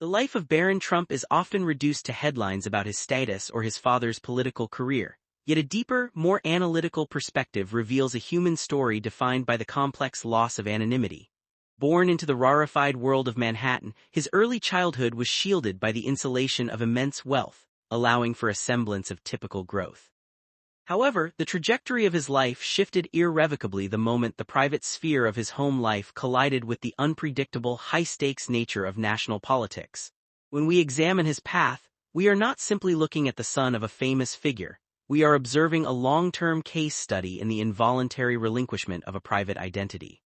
The life of Barron Trump is often reduced to headlines about his status or his father's political career, yet a deeper, more analytical perspective reveals a human story defined by the complex loss of anonymity. Born into the rarefied world of Manhattan, his early childhood was shielded by the insulation of immense wealth, allowing for a semblance of typical growth. However, the trajectory of his life shifted irrevocably the moment the private sphere of his home life collided with the unpredictable, high-stakes nature of national politics. When we examine his path, we are not simply looking at the son of a famous figure, we are observing a long-term case study in the involuntary relinquishment of a private identity.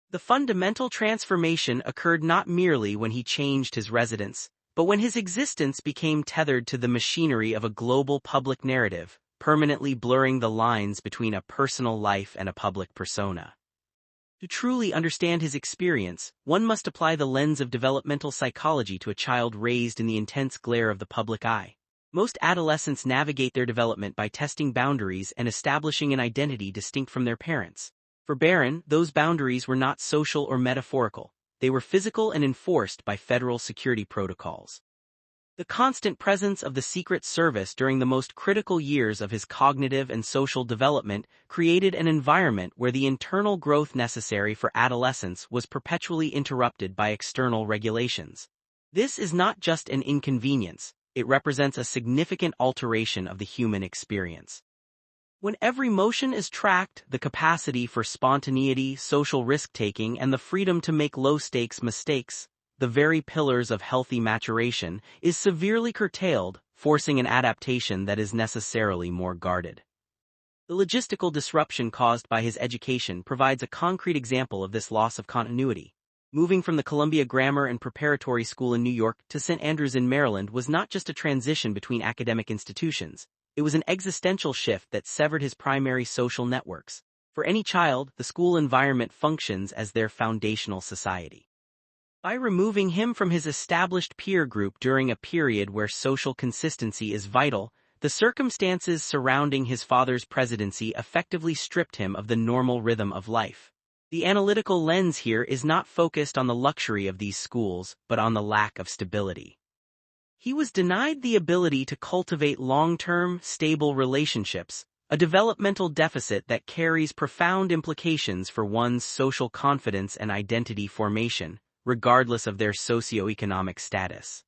The fundamental transformation occurred not merely when he changed his residence, but when his existence became tethered to the machinery of a global public narrative, permanently blurring the lines between a personal life and a public persona. To truly understand his experience, one must apply the lens of developmental psychology to a child raised in the intense glare of the public eye. Most adolescents navigate their development by testing boundaries and establishing an identity distinct from their parents. For Barron, those boundaries were not social or metaphorical, they were physical and enforced by federal security protocols. The constant presence of the Secret Service during the most critical years of his cognitive and social development created an environment where the internal growth necessary for adolescence was perpetually interrupted by external regulations. This is not just an inconvenience, it represents a significant alteration of the human experience. When every motion is tracked, the capacity for spontaneity, social risk-taking, and the freedom to make low-stakes mistakes, the very pillars of healthy maturation, is severely curtailed, forcing an adaptation that is necessarily more guarded. The logistical disruption caused by his education provides a concrete example of this loss of continuity. Moving from the Columbia Grammar and Preparatory School in New York to St. Andrews in Maryland was not just a transition between academic institutions, it was an existential shift that severed his primary social networks. For any child, the school environment functions as their foundational society. By removing him from his established peer group during a period where social consistency is vital, the circumstances surrounding his father's presidency effectively stripped him of the normal rhythm of life. The analytical lens here is not focused on the luxury of these schools, but on the lack of stability. He was denied the ability to cultivate long-term, stable relationships, a developmental deficit that carries profound implications for one's social confidence and identity formation, regardless of their socioeconomic status.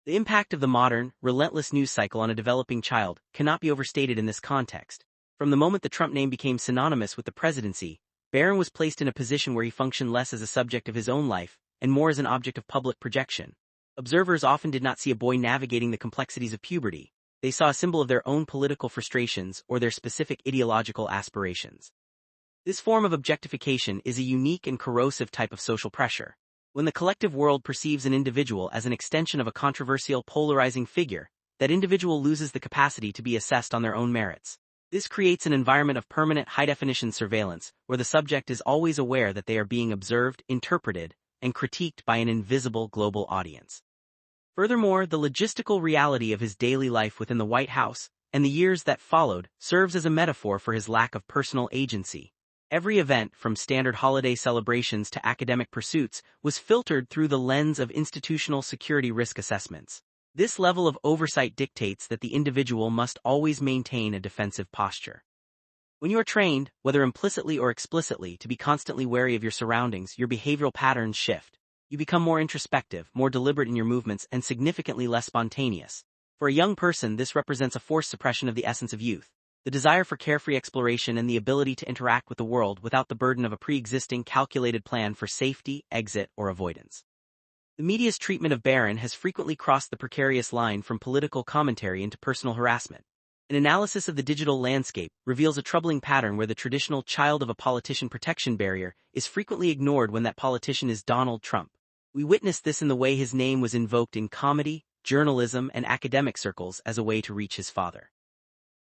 The impact of the modern, relentless news cycle on a developing child cannot be overstated in this context. From the moment the Trump name became synonymous with the presidency, Barron was placed in a position where he functioned less as a subject of his own life and more as an object of public projection. Observers often did not see a boy navigating the complexities of puberty. They saw a symbol of their own political frustrations or their specific ideological aspirations. This form of objectification is a unique and corrosive type of social pressure. When the collective world perceives an individual as an extension of a controversial, polarizing figure, that individual loses the capacity to be assessed on their own merits. This creates an environment of permanent high-definition surveillance, where the subject is always aware that they are being observed, interpreted, and critiqued by an invisible global audience. Furthermore, the logistical reality of his daily life within the White House, and the years that followed, serves as a metaphor for his lack of personal agency. Every event, from standard holiday celebrations to academic pursuits, was filtered through the lens of institutional security risk assessments. This level of oversight dictates that the individual must always maintain a defensive posture. When you are trained, whether implicitly or explicitly, to be constantly wary of your surroundings, your behavioral patterns shift. You become more introspective, more deliberate in your movements, and significantly less spontaneous. For a young person, this represents a forced suppression of the essence of youth. The desire for carefree exploration and the ability to interact with the world without the burden of a pre-existing calculated plan for safety, exit, or avoidance. The media's treatment of Barron has frequently crossed the precarious line from political commentary into personal harassment. An analysis of the digital landscape reveals a troubling pattern where the traditional child of a politician protection barrier is frequently ignored when that politician is Donald Trump. We witnessed this in the way his name was invoked in comedy, journalism, and academic circles as a way to reach his father.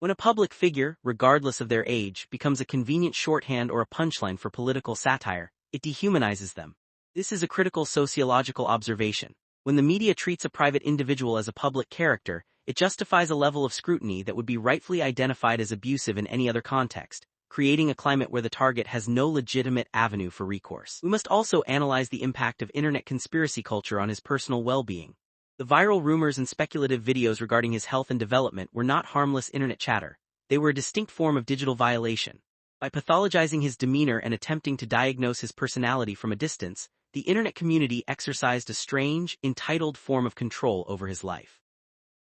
When a public figure, regardless of their age, becomes a convenient shorthand or a punchline for political satire, it dehumanizes them. This is a critical sociological observation. When the media treats a private individual as a public character, it justifies a level of scrutiny that would be rightfully identified as abusive in any other context, creating a climate where the target has no legitimate avenue for recourse. We must also analyze the impact of internet conspiracy culture on his personal well-being. The viral rumors and speculative videos regarding his health and development were not harmless internet chatter. They were a distinct form of digital violation. By pathologizing his demeanor and attempting to diagnose his personality from a distance, the internet community exercised a strange, entitled form of control over his life.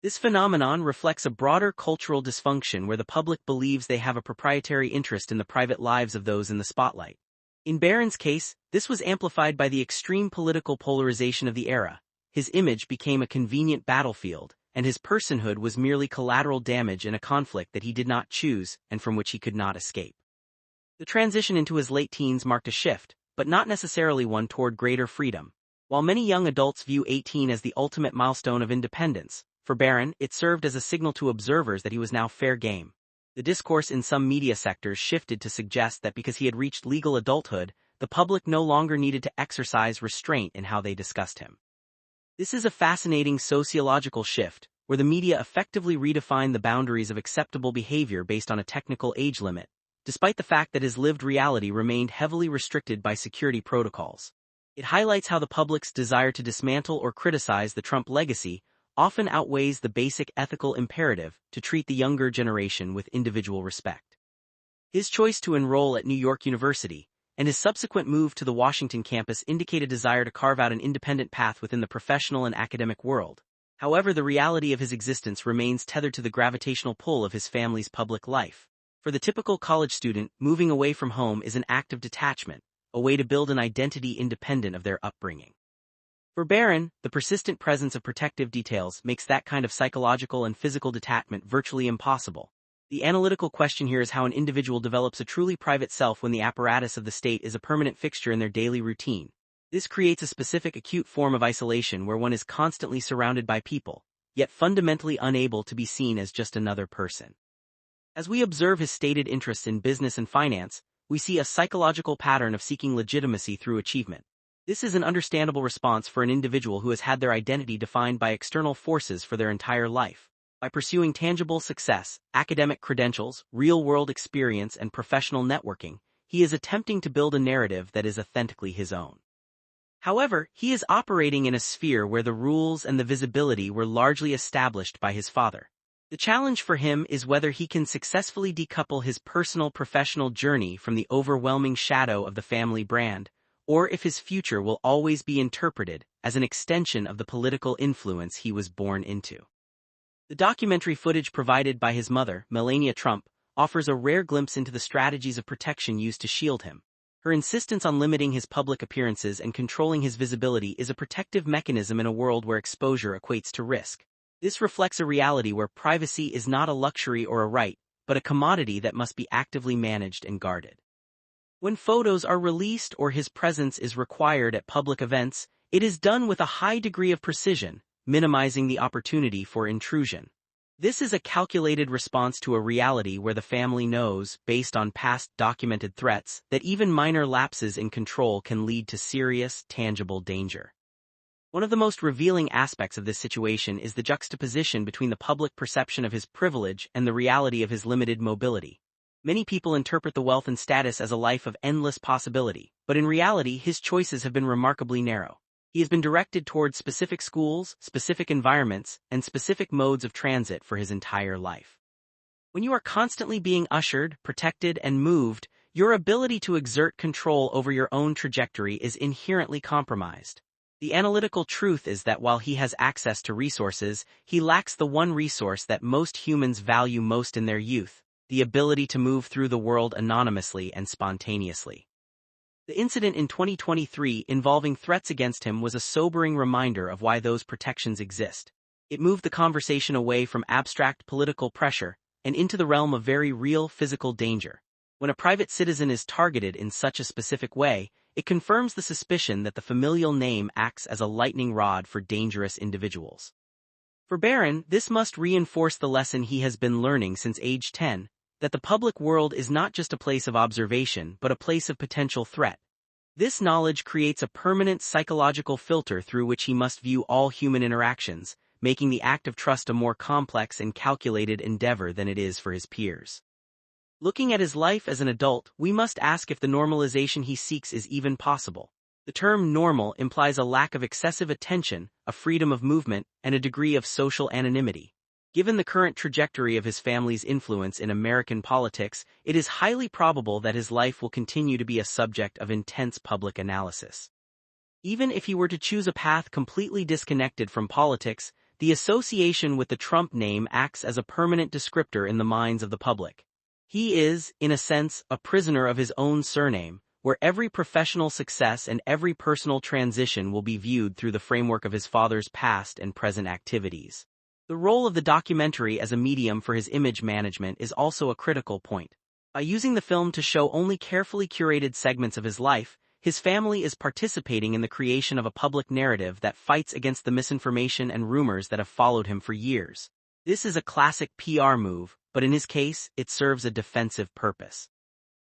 This phenomenon reflects a broader cultural dysfunction where the public believes they have a proprietary interest in the private lives of those in the spotlight. In Barron's case, this was amplified by the extreme political polarization of the era. His image became a convenient battlefield, and his personhood was merely collateral damage in a conflict that he did not choose and from which he could not escape. The transition into his late teens marked a shift, but not necessarily one toward greater freedom. While many young adults view 18 as the ultimate milestone of independence, for Barron, it served as a signal to observers that he was now fair game. The discourse in some media sectors shifted to suggest that because he had reached legal adulthood, the public no longer needed to exercise restraint in how they discussed him. This is a fascinating sociological shift, where the media effectively redefined the boundaries of acceptable behavior based on a technical age limit, despite the fact that his lived reality remained heavily restricted by security protocols. It highlights how the public's desire to dismantle or criticize the Trump legacy often outweighs the basic ethical imperative to treat the younger generation with individual respect. His choice to enroll at New York University, and his subsequent move to the Washington campus indicate a desire to carve out an independent path within the professional and academic world. However, the reality of his existence remains tethered to the gravitational pull of his family's public life. For the typical college student, moving away from home is an act of detachment, a way to build an identity independent of their upbringing. For Barron, the persistent presence of protective details makes that kind of psychological and physical detachment virtually impossible. The analytical question here is how an individual develops a truly private self when the apparatus of the state is a permanent fixture in their daily routine. This creates a specific acute form of isolation where one is constantly surrounded by people, yet fundamentally unable to be seen as just another person. As we observe his stated interests in business and finance, we see a psychological pattern of seeking legitimacy through achievement. This is an understandable response for an individual who has had their identity defined by external forces for their entire life. By pursuing tangible success, academic credentials, real-world experience, and professional networking, he is attempting to build a narrative that is authentically his own. However, he is operating in a sphere where the rules and the visibility were largely established by his father. The challenge for him is whether he can successfully decouple his personal professional journey from the overwhelming shadow of the family brand, or if his future will always be interpreted as an extension of the political influence he was born into. The documentary footage provided by his mother, Melania Trump, offers a rare glimpse into the strategies of protection used to shield him. Her insistence on limiting his public appearances and controlling his visibility is a protective mechanism in a world where exposure equates to risk. This reflects a reality where privacy is not a luxury or a right, but a commodity that must be actively managed and guarded. When photos are released or his presence is required at public events, it is done with a high degree of precision, minimizing the opportunity for intrusion. This is a calculated response to a reality where the family knows, based on past documented threats, that even minor lapses in control can lead to serious, tangible danger. One of the most revealing aspects of this situation is the juxtaposition between the public perception of his privilege and the reality of his limited mobility. Many people interpret the wealth and status as a life of endless possibility, but in reality his choices have been remarkably narrow. He has been directed towards specific schools, specific environments, and specific modes of transit for his entire life. When you are constantly being ushered, protected, and moved, your ability to exert control over your own trajectory is inherently compromised. The analytical truth is that while he has access to resources, he lacks the one resource that most humans value most in their youth: the ability to move through the world anonymously and spontaneously. The incident in 2023 involving threats against him was a sobering reminder of why those protections exist. It moved the conversation away from abstract political pressure and into the realm of very real physical danger. When a private citizen is targeted in such a specific way, it confirms the suspicion that the familial name acts as a lightning rod for dangerous individuals. For Barron, this must reinforce the lesson he has been learning since age 10, that the public world is not just a place of observation but a place of potential threat. This knowledge creates a permanent psychological filter through which he must view all human interactions, making the act of trust a more complex and calculated endeavor than it is for his peers. Looking at his life as an adult, we must ask if the normalization he seeks is even possible. The term normal implies a lack of excessive attention, a freedom of movement, and a degree of social anonymity. Given the current trajectory of his family's influence in American politics, it is highly probable that his life will continue to be a subject of intense public analysis. Even if he were to choose a path completely disconnected from politics, the association with the Trump name acts as a permanent descriptor in the minds of the public. He is, in a sense, a prisoner of his own surname, where every professional success and every personal transition will be viewed through the framework of his father's past and present activities. The role of the documentary as a medium for his image management is also a critical point. By using the film to show only carefully curated segments of his life, his family is participating in the creation of a public narrative that fights against the misinformation and rumors that have followed him for years. This is a classic PR move, but in his case, it serves a defensive purpose.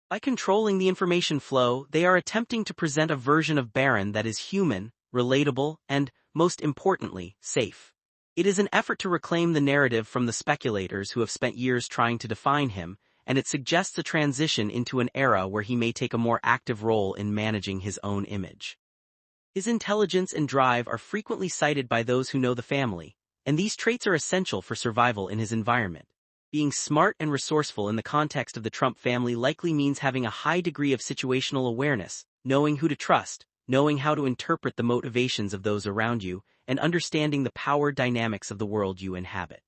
By controlling the information flow, they are attempting to present a version of Barron that is human, relatable, and, most importantly, safe. It is an effort to reclaim the narrative from the speculators who have spent years trying to define him, and it suggests a transition into an era where he may take a more active role in managing his own image. His intelligence and drive are frequently cited by those who know the family, and these traits are essential for survival in his environment. Being smart and resourceful in the context of the Trump family likely means having a high degree of situational awareness, knowing who to trust, knowing how to interpret the motivations of those around you, and understanding the power dynamics of the world you inhabit.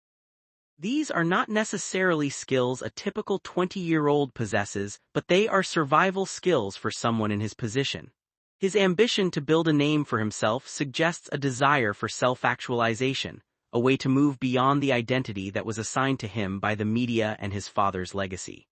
These are not necessarily skills a typical 20-year-old possesses, but they are survival skills for someone in his position. His ambition to build a name for himself suggests a desire for self-actualization, a way to move beyond the identity that was assigned to him by the media and his father's legacy.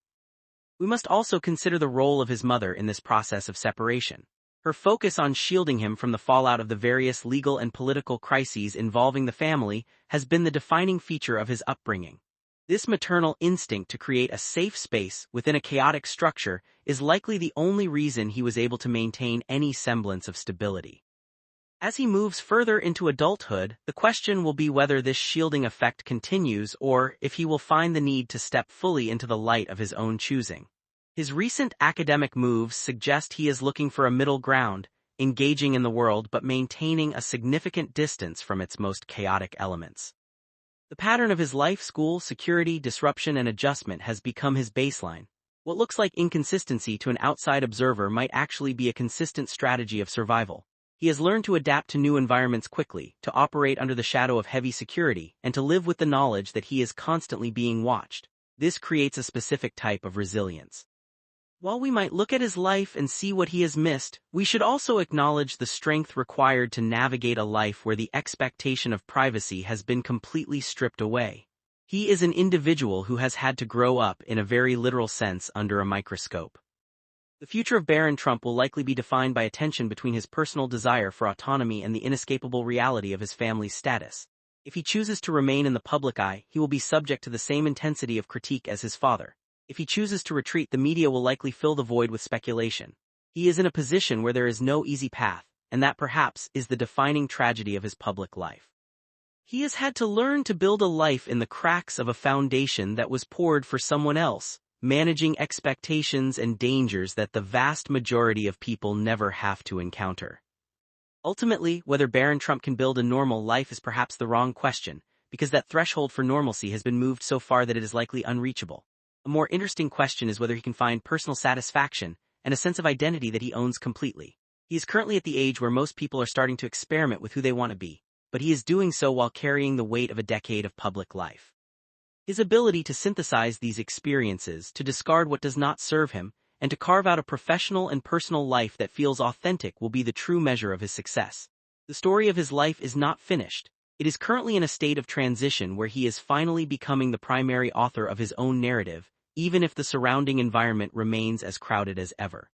We must also consider the role of his mother in this process of separation. Her focus on shielding him from the fallout of the various legal and political crises involving the family has been the defining feature of his upbringing. This maternal instinct to create a safe space within a chaotic structure is likely the only reason he was able to maintain any semblance of stability. As he moves further into adulthood, the question will be whether this shielding effect continues or if he will find the need to step fully into the light of his own choosing. His recent academic moves suggest he is looking for a middle ground, engaging in the world but maintaining a significant distance from its most chaotic elements. The pattern of his life, school, security, disruption, and adjustment has become his baseline. What looks like inconsistency to an outside observer might actually be a consistent strategy of survival. He has learned to adapt to new environments quickly, to operate under the shadow of heavy security, and to live with the knowledge that he is constantly being watched. This creates a specific type of resilience. While we might look at his life and see what he has missed, we should also acknowledge the strength required to navigate a life where the expectation of privacy has been completely stripped away. He is an individual who has had to grow up in a very literal sense under a microscope. The future of Barron Trump will likely be defined by a tension between his personal desire for autonomy and the inescapable reality of his family's status. If he chooses to remain in the public eye, he will be subject to the same intensity of critique as his father. If he chooses to retreat, the media will likely fill the void with speculation. He is in a position where there is no easy path, and that perhaps is the defining tragedy of his public life. He has had to learn to build a life in the cracks of a foundation that was poured for someone else, managing expectations and dangers that the vast majority of people never have to encounter. Ultimately, whether Barron Trump can build a normal life is perhaps the wrong question, because that threshold for normalcy has been moved so far that it is likely unreachable. A more interesting question is whether he can find personal satisfaction and a sense of identity that he owns completely. He is currently at the age where most people are starting to experiment with who they want to be, but he is doing so while carrying the weight of a decade of public life. His ability to synthesize these experiences, to discard what does not serve him, and to carve out a professional and personal life that feels authentic will be the true measure of his success. The story of his life is not finished. It is currently in a state of transition where he is finally becoming the primary author of his own narrative, even if the surrounding environment remains as crowded as ever.